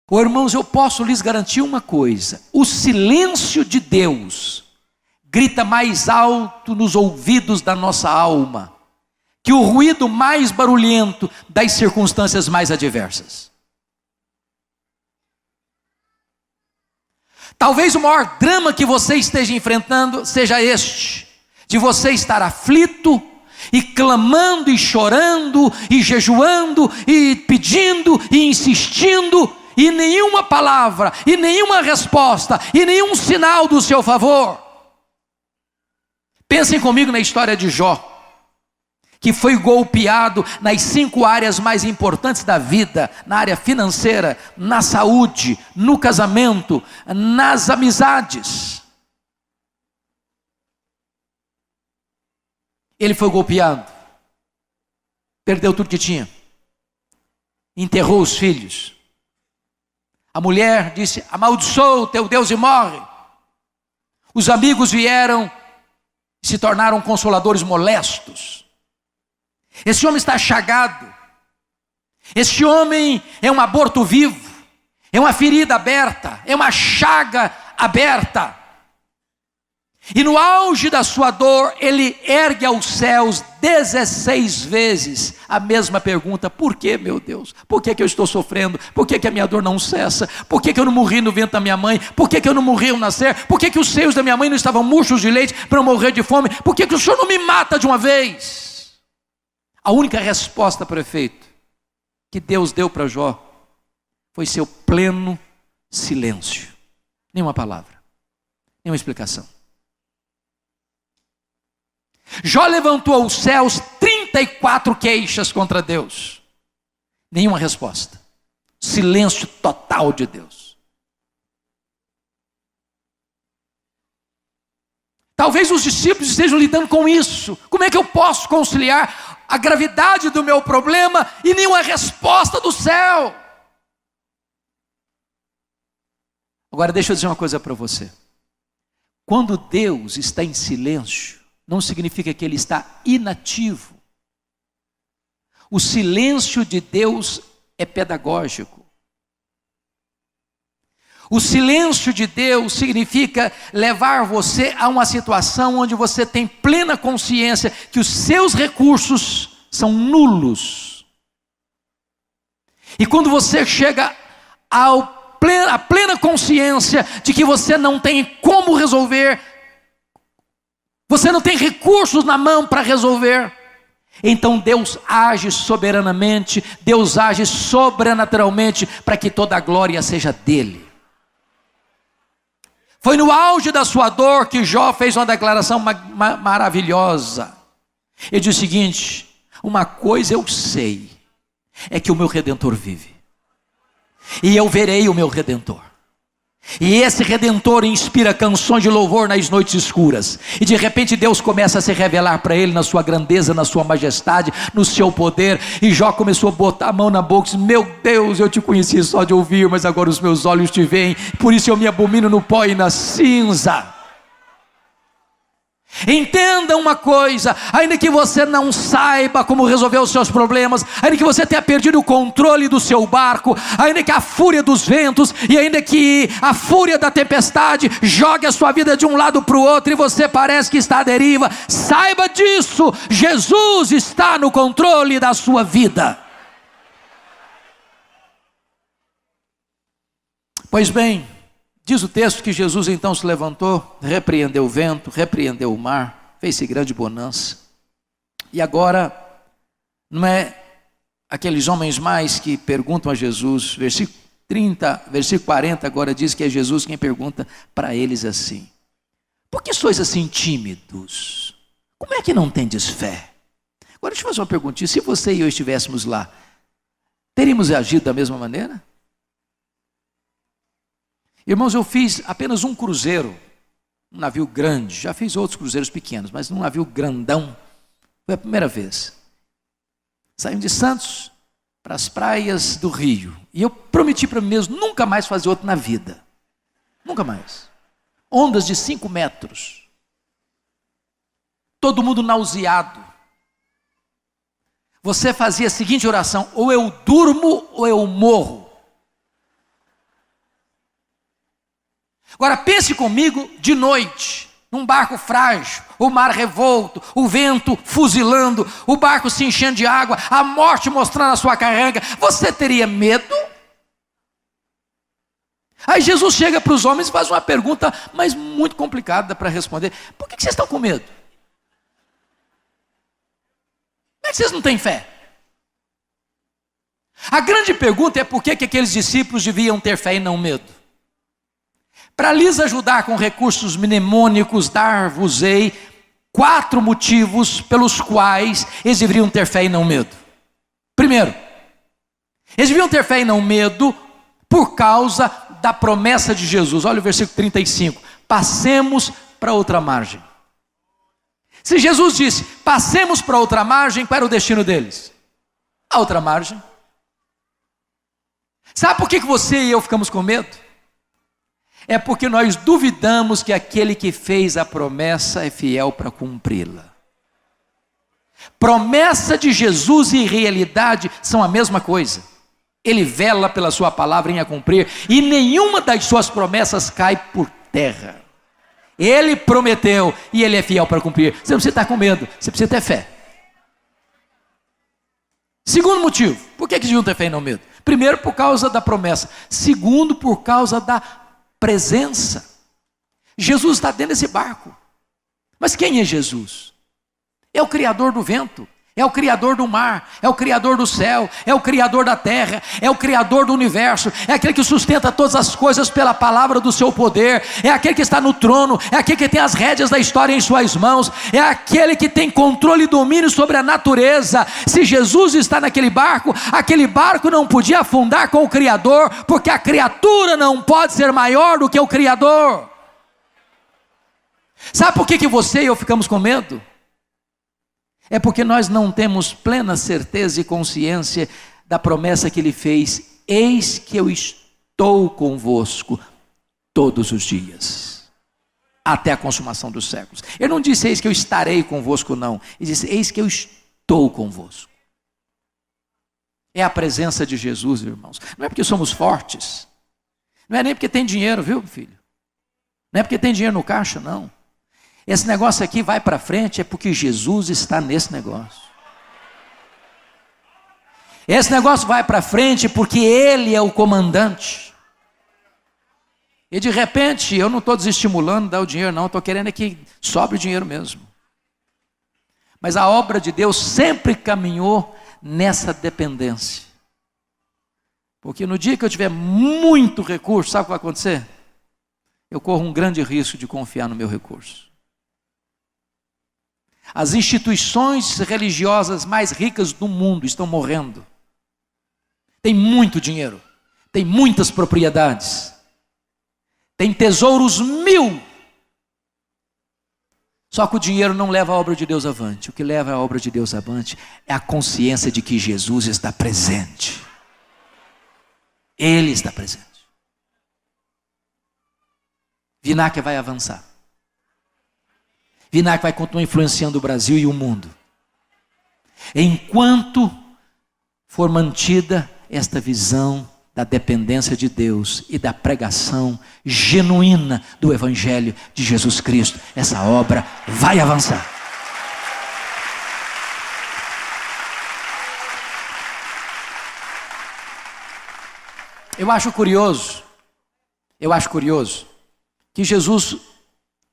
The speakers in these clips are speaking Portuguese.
Oh, irmãos, eu posso lhes garantir uma coisa: o silêncio de Deus grita mais alto nos ouvidos da nossa alma que o ruído mais barulhento das circunstâncias mais adversas. Talvez o maior drama que você esteja enfrentando seja este, de você estar aflito e clamando e chorando e jejuando e pedindo e insistindo, e nenhuma palavra, e nenhuma resposta, e nenhum sinal do seu favor. Pensem comigo na história de Jó, que foi golpeado nas 5 áreas mais importantes da vida: na área financeira, na saúde, no casamento, nas amizades. Ele foi golpeado, perdeu tudo que tinha, enterrou os filhos. A mulher disse: amaldiçoa o teu Deus e morre. Os amigos vieram e se tornaram consoladores molestos. Esse homem está chagado. Este homem é um aborto vivo, é uma ferida aberta, é uma chaga aberta. E no auge da sua dor, ele ergue aos céus 16 vezes a mesma pergunta: por que, meu Deus? Por que eu estou sofrendo? Por que a minha dor não cessa? Por que eu não morri no ventre da minha mãe? Por que eu não morri ao nascer? Por que os seios da minha mãe não estavam murchos de leite para eu morrer de fome? Por que o Senhor não me mata de uma vez? A única resposta, prefeito, que Deus deu para Jó foi seu pleno silêncio. Nenhuma palavra, nenhuma explicação. Jó levantou aos céus 34 queixas contra Deus, nenhuma resposta, silêncio total de Deus. Talvez os discípulos estejam lidando com isso. Como é que eu posso conciliar a gravidade do meu problema e nenhuma resposta do céu? Agora deixa eu dizer uma coisa para você: quando Deus está em silêncio, não significa que ele está inativo. O silêncio de Deus é pedagógico. O silêncio de Deus significa levar você a uma situação onde você tem plena consciência que os seus recursos são nulos. E quando você chega à plena consciência de que você não tem como resolver, você não tem recursos na mão para resolver, então Deus age soberanamente, Deus age sobrenaturalmente para que toda a glória seja dele. Foi no auge da sua dor que Jó fez uma declaração maravilhosa. Ele diz o seguinte: uma coisa eu sei, é que o meu Redentor vive, e eu verei o meu Redentor. E esse Redentor inspira canções de louvor nas noites escuras. E de repente Deus começa a se revelar para ele na sua grandeza, na sua majestade, no seu poder. E Jó começou a botar a mão na boca e disse: meu Deus, eu te conheci só de ouvir, mas agora os meus olhos te veem. Por isso eu me abomino no pó e na cinza. Entenda uma coisa: ainda que você não saiba como resolver os seus problemas, ainda que você tenha perdido o controle do seu barco, ainda que a fúria dos ventos e ainda que a fúria da tempestade jogue a sua vida de um lado para o outro e você parece que está à deriva, saiba disso: Jesus está no controle da sua vida. Pois bem, diz o texto que Jesus então se levantou, repreendeu o vento, repreendeu o mar, fez-se grande bonança. E agora, não é aqueles homens mais que perguntam a Jesus, versículo 30, versículo 40 agora diz que é Jesus quem pergunta para eles assim: por que sois assim tímidos? Como é que não tendes fé? Agora deixa eu fazer uma perguntinha: se você e eu estivéssemos lá, teríamos agido da mesma maneira? Irmãos, eu fiz apenas um cruzeiro, um navio grande. Já fiz outros cruzeiros pequenos, mas num navio grandão foi a primeira vez. Saímos de Santos para as praias do Rio. E eu prometi para mim mesmo nunca mais fazer outro na vida. Nunca mais. Ondas de 5 metros. Todo mundo nauseado. Você fazia a seguinte oração: ou eu durmo ou eu morro. Agora pense comigo de noite, num barco frágil, o mar revolto, o vento fuzilando, o barco se enchendo de água, a morte mostrando a sua caranga. Você teria medo? Aí Jesus chega para os homens e faz uma pergunta, mas muito complicada para responder. Por que vocês estão com medo? Como é que vocês não têm fé? A grande pergunta é por que aqueles discípulos deviam ter fé e não medo. Para lhes ajudar com recursos mnemônicos, dar-vos-ei 4 motivos pelos quais eles deveriam ter fé e não medo. Primeiro, eles deviam ter fé e não medo por causa da promessa de Jesus. Olha o versículo 35. Passemos para outra margem. Se Jesus disse, passemos para outra margem, qual era o destino deles? A outra margem. Sabe por que você e eu ficamos com medo? É porque nós duvidamos que aquele que fez a promessa é fiel para cumpri-la. Promessa de Jesus e realidade são a mesma coisa. Ele vela pela sua palavra em a cumprir, e nenhuma das suas promessas cai por terra. Ele prometeu e ele é fiel para cumprir. Você não precisa estar com medo, você precisa ter fé. Segundo motivo, por que deviam ter fé e não medo? Primeiro, por causa da promessa. Segundo, por causa da presença. Jesus está dentro desse barco. Mas quem é Jesus? É o Criador do vento, é o Criador do mar, é o Criador do céu, é o Criador da terra, é o Criador do universo, é aquele que sustenta todas as coisas pela palavra do seu poder, é aquele que está no trono, é aquele que tem as rédeas da história em suas mãos, é aquele que tem controle e domínio sobre a natureza. Se Jesus está naquele barco, aquele barco não podia afundar com o Criador, porque a criatura não pode ser maior do que o Criador. Sabe por que você e eu ficamos com medo? É porque nós não temos plena certeza e consciência da promessa que ele fez. Eis que eu estou convosco todos os dias, até a consumação dos séculos. Ele não disse eis que eu estarei convosco, não. Ele disse eis que eu estou convosco. É a presença de Jesus, irmãos. Não é porque somos fortes, não é nem porque tem dinheiro, viu, filho? Não é porque tem dinheiro no caixa, não. Esse negócio aqui vai para frente é porque Jesus está nesse negócio. Esse negócio vai para frente porque Ele é o comandante. E de repente, eu não estou desestimulando dar o dinheiro, não. Estou querendo é que sobre o dinheiro mesmo. Mas a obra de Deus sempre caminhou nessa dependência. Porque no dia que eu tiver muito recurso, sabe o que vai acontecer? Eu corro um grande risco de confiar no meu recurso. As instituições religiosas mais ricas do mundo estão morrendo. Tem muito dinheiro, tem muitas propriedades, tem tesouros 1000. Só que o dinheiro não leva a obra de Deus avante. O que leva a obra de Deus avante é a consciência de que Jesus está presente. Ele está presente. Vinac vai avançar. Vinac vai continuar influenciando o Brasil e o mundo, enquanto for mantida esta visão da dependência de Deus e da pregação genuína do Evangelho de Jesus Cristo. Essa obra vai avançar. Eu acho curioso que Jesus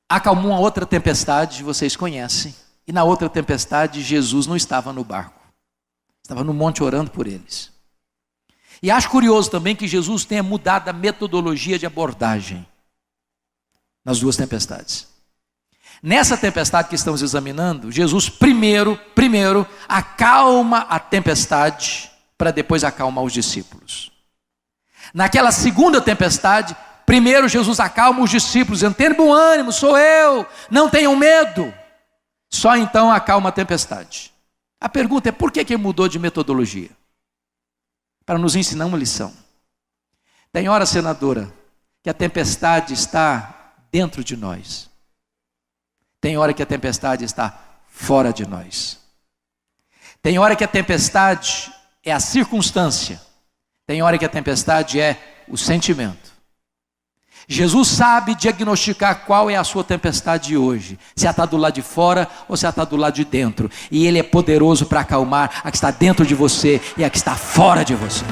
acalmou uma outra tempestade, vocês conhecem, e na outra tempestade Jesus não estava no barco, estava no monte orando por eles. E acho curioso também que Jesus tenha mudado a metodologia de abordagem nas duas tempestades. Nessa tempestade que estamos examinando, Jesus primeiro acalma a tempestade para depois acalmar os discípulos. Naquela segunda tempestade, primeiro Jesus acalma os discípulos, dizendo: tenham bom ânimo, sou eu, não tenham medo. Só então acalma a tempestade. A pergunta é: por que ele mudou de metodologia? Para nos ensinar uma lição. Tem hora, senadora, que a tempestade está dentro de nós. Tem hora que a tempestade está fora de nós. Tem hora que a tempestade é a circunstância. Tem hora que a tempestade é o sentimento. Jesus sabe diagnosticar qual é a sua tempestade de hoje. Se ela está do lado de fora ou se ela está do lado de dentro. E Ele é poderoso para acalmar a que está dentro de você e a que está fora de você.